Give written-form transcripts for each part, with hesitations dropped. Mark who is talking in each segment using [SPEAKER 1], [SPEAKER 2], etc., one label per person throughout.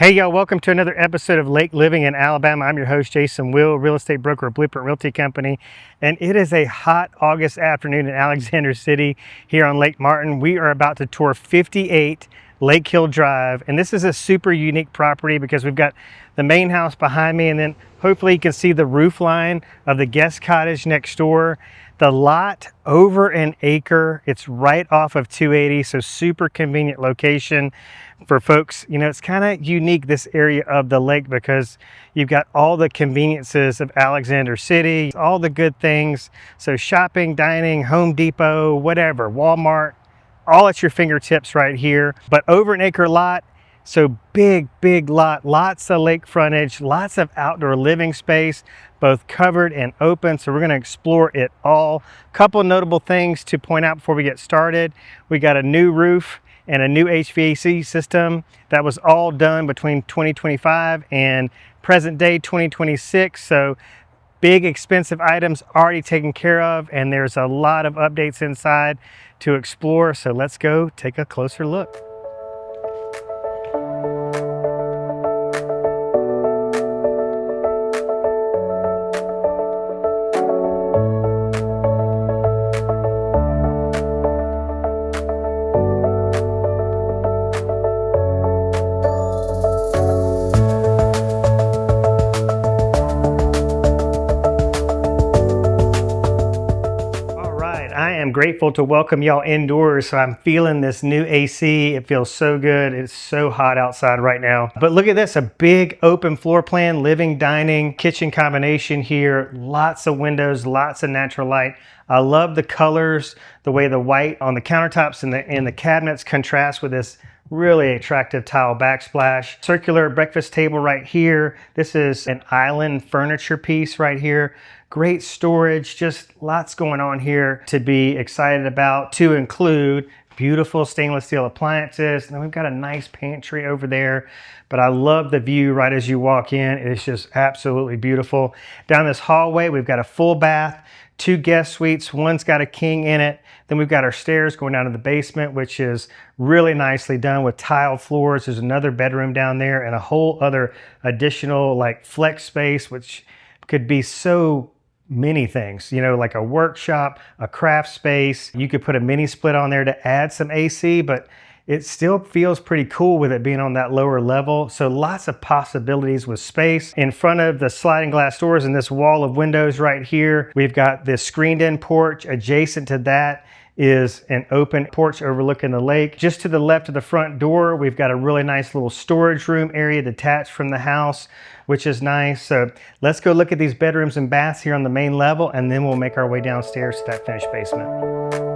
[SPEAKER 1] Hey y'all, welcome to another episode of Lake Living in Alabama. I'm your host, Jason Will, real estate broker at Blueprint Realty Company. And it is a hot August afternoon in Alexander City here on Lake Martin. We are about to tour 58 Lake Hill Drive. And this is a super unique property because we've got the main house behind me, and then hopefully you can see the roof line of the guest cottage next door. The lot, over an acre. It's right off of 280, so super convenient location for folks. You know, it's kind of unique, this area of the lake, because you've got all the conveniences of Alexander City, all the good things. So shopping, dining, Home Depot, whatever, Walmart, all at your fingertips right here. But over an acre lot, so big lot, lots of lake frontage, lots of outdoor living space, both covered and open. So we're going to explore it all. Couple notable things to point out before we get started. We got a new roof and a new HVAC system. That was all done between 2025 and present day 2026. So big expensive items already taken care of, and there's a lot of updates inside to explore. So let's go take a closer look. I am grateful to welcome y'all indoors. So I'm feeling this new AC. It feels so good. It's so hot outside right now. But look at this, a big open floor plan, living, dining, kitchen combination here. Lots of windows, lots of natural light. I love the colors, the way the white on the countertops and the cabinets contrast with this really attractive tile backsplash. Circular breakfast table right here. This is an island furniture piece right here. Great storage, just lots going on here to be excited about, to include beautiful stainless steel appliances. And then we've got a nice pantry over there, but I love the view right as you walk in. It's just absolutely beautiful. Down this hallway, we've got a full bath, 2 guest suites, one's got a king in it. Then we've got our stairs going down to the basement, which is really nicely done with tile floors. There's another bedroom down there and a whole other additional like flex space, which could be so many things, you know, like a workshop, a craft space. You could put a mini split on there to add some AC, but it still feels pretty cool with it being on that lower level. So lots of possibilities with space. In front of the sliding glass doors and this wall of windows right here, we've got this screened in porch. Adjacent to that is an open porch overlooking the lake. Just to the left of the front door, we've got a really nice little storage room area detached from the house, which is nice. So let's go look at these bedrooms and baths here on the main level, and then we'll make our way downstairs to that finished basement.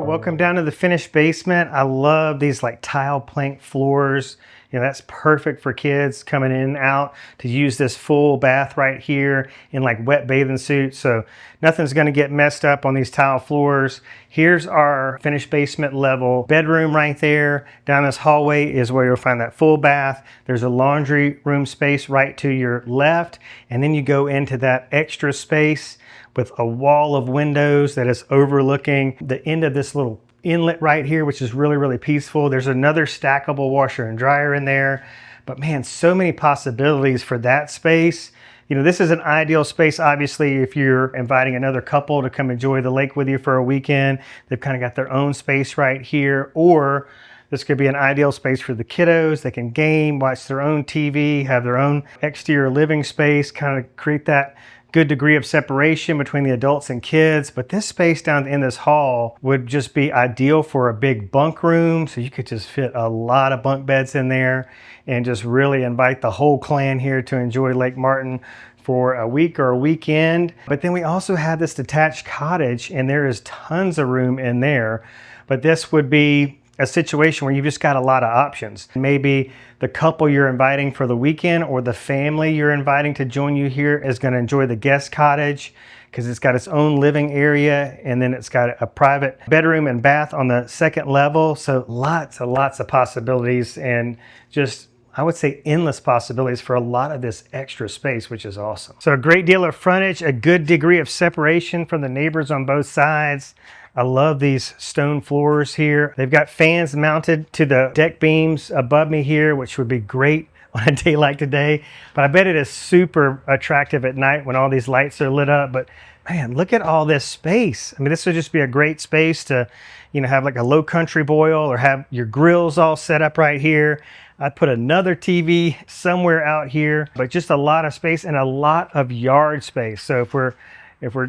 [SPEAKER 1] Welcome down to the finished basement. I love these like tile plank floors. You know, that's perfect for kids coming in and out to use this full bath right here in like wet bathing suits. So nothing's going to get messed up on these tile floors. Here's our finished basement level bedroom right there. Down this hallway is where you'll find that full bath. There's a laundry room space right to your left. And then you go into that extra space with a wall of windows that is overlooking the end of this little inlet right here, which is really peaceful. There's another stackable washer and dryer in there. But man, so many possibilities for that space. You know, this is an ideal space, obviously, if you're inviting another couple to come enjoy the lake with you for a weekend. They've kind of got their own space right here. Or This could be an ideal space for the kiddos. They can game, watch their own TV, have their own exterior living space, kind of create that good degree of separation between the adults and kids. But this space down in this hall would just be ideal for a big bunk room. So you could just fit a lot of bunk beds in there and just really invite the whole clan here to enjoy Lake Martin for a week or a weekend. But then we also have this detached cottage, and there is tons of room in there. But this would be a situation where you've just got a lot of options. Maybe the couple you're inviting for the weekend or the family you're inviting to join you here is going to enjoy the guest cottage because it's got its own living area, and then it's got a private bedroom and bath on the second level. So lots of possibilities, and just, I would say, endless possibilities for a lot of this extra space, which is awesome. So a great deal of frontage, a good degree of separation from the neighbors on both sides. I love these stone floors here. They've got fans mounted to the deck beams above me here, which would be great on a day like today. But I bet it is super attractive at night when all these lights are lit up. But man, look at all this space. I mean, this would just be a great space to, have like a low country boil or have your grills all set up right here. I'd put another TV somewhere out here, but just a lot of space and a lot of yard space. So if we're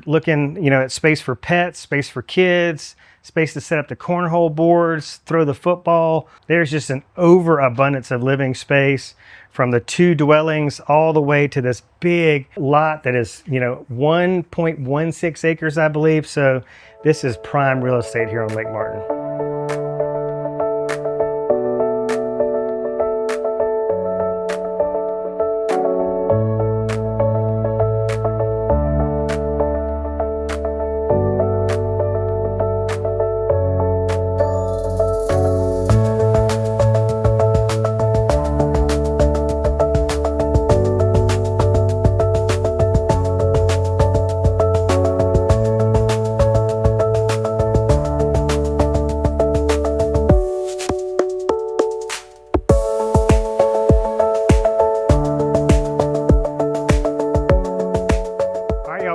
[SPEAKER 1] looking, at space for pets, space for kids, space to set up the cornhole boards, throw the football, there's just an overabundance of living space from the two dwellings all the way to this big lot that is, 1.16 acres, I believe. So this is prime real estate here on Lake Martin.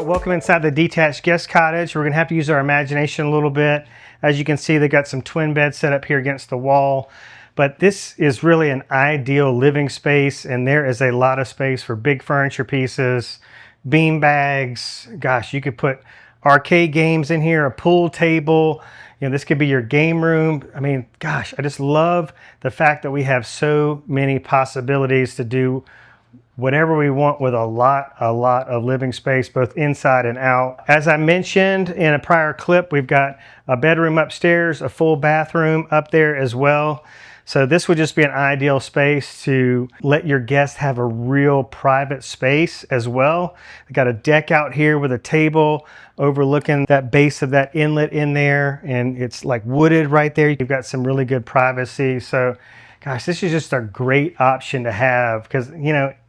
[SPEAKER 1] Welcome inside the detached guest cottage. We're going to have to use our imagination a little bit. As you can see, they've got some twin beds set up here against the wall. But this is really an ideal living space, and there is a lot of space for big furniture pieces, bean bags. Gosh, you could put arcade games in here, a pool table. This could be your game room. I mean, gosh, I just love the fact that we have so many possibilities to do whatever we want with a lot of living space, both inside and out. As I mentioned in a prior clip, we've got a bedroom upstairs, a full bathroom up there as well. So this would just be an ideal space to let your guests have a real private space as well. We've got a deck out here with a table overlooking that base of that inlet in there, and it's like wooded right there. You've got some really good privacy. So gosh, this is just a great option to have because,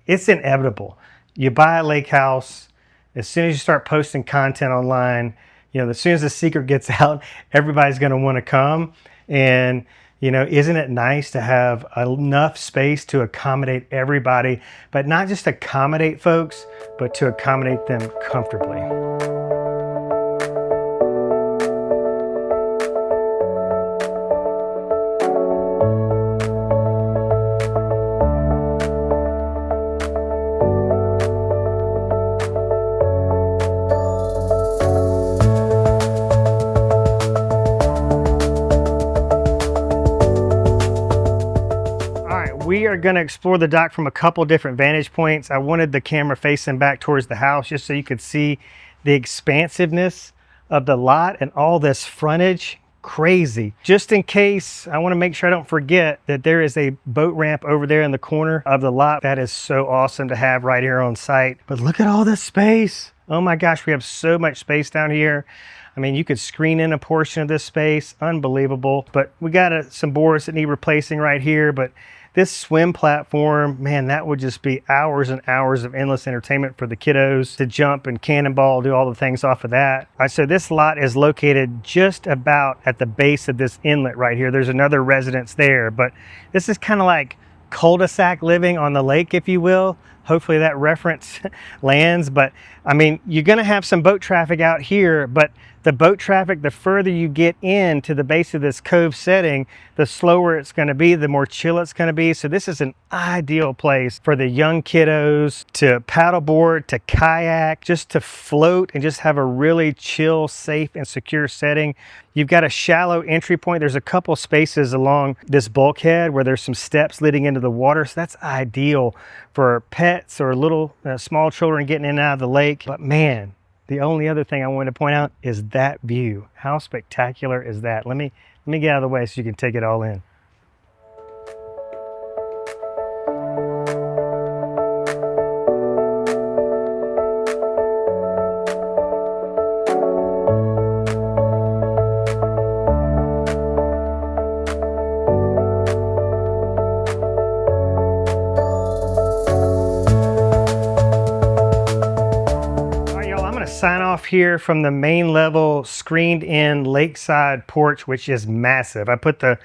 [SPEAKER 1] it's inevitable. You buy a lake house, as soon as you start posting content online, as soon as the secret gets out, everybody's going to want to come. And, isn't it nice to have enough space to accommodate everybody, but not just accommodate folks, but to accommodate them comfortably. We are going to explore the dock from a couple different vantage points. I wanted the camera facing back towards the house just so you could see the expansiveness of the lot and all this frontage. Crazy. Just in case, I want to make sure I don't forget that there is a boat ramp over there in the corner of the lot. That is so awesome to have right here on site. But look at all this space. Oh my gosh, we have so much space down here. I mean, you could screen in a portion of this space. Unbelievable. But we got some boards that need replacing right here. But this swim platform, man, that would just be hours and hours of endless entertainment for the kiddos to jump and cannonball, do all the things off of that. All right, so this lot is located just about at the base of this inlet right here. There's another residence there, but this is kind of like cul-de-sac living on the lake, if you will. Hopefully that reference lands. But I mean, you're going to have some boat traffic out here, but The boat traffic, the further you get into the base of this cove setting, the slower it's going to be, the more chill it's going to be. So this is an ideal place for the young kiddos to paddleboard, to kayak, just to float and just have a really chill, safe, and secure setting. You've got a shallow entry point. There's a couple spaces along this bulkhead where there's some steps leading into the water. So that's ideal for pets or little small children getting in and out of the lake. But man, the only other thing I wanted to point out is that view. How spectacular is that? Let me get out of the way so you can take it all in. Sign off here from the main level screened in lakeside porch, which is massive. I put the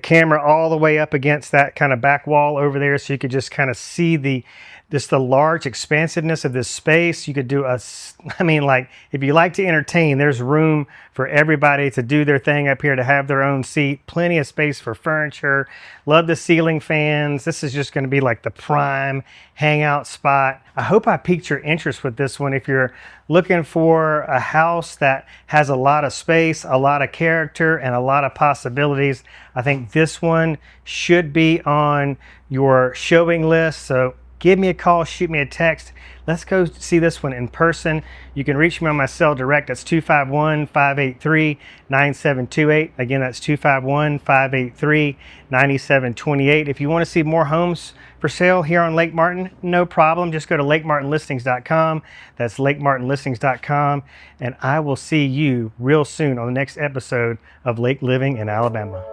[SPEAKER 1] camera all the way up against that kind of back wall over there so you could just kind of see the large expansiveness of this space. You could do like if you like to entertain, there's room for everybody to do their thing up here, to have their own seat, plenty of space for furniture. Love the ceiling fans. This is just going to be like the prime hangout spot. I hope I piqued your interest with this one. If you're looking for a house that has a lot of space, a lot of character, and a lot of possibilities, I think this one should be on your showing list. So give me a call, shoot me a text. Let's go see this one in person. You can reach me on my cell direct. That's 251-583-9728. Again, that's 251-583-9728. If you want to see more homes for sale here on Lake Martin, no problem. Just go to lakemartinlistings.com. That's lakemartinlistings.com. And I will see you real soon on the next episode of Lake Living in Alabama.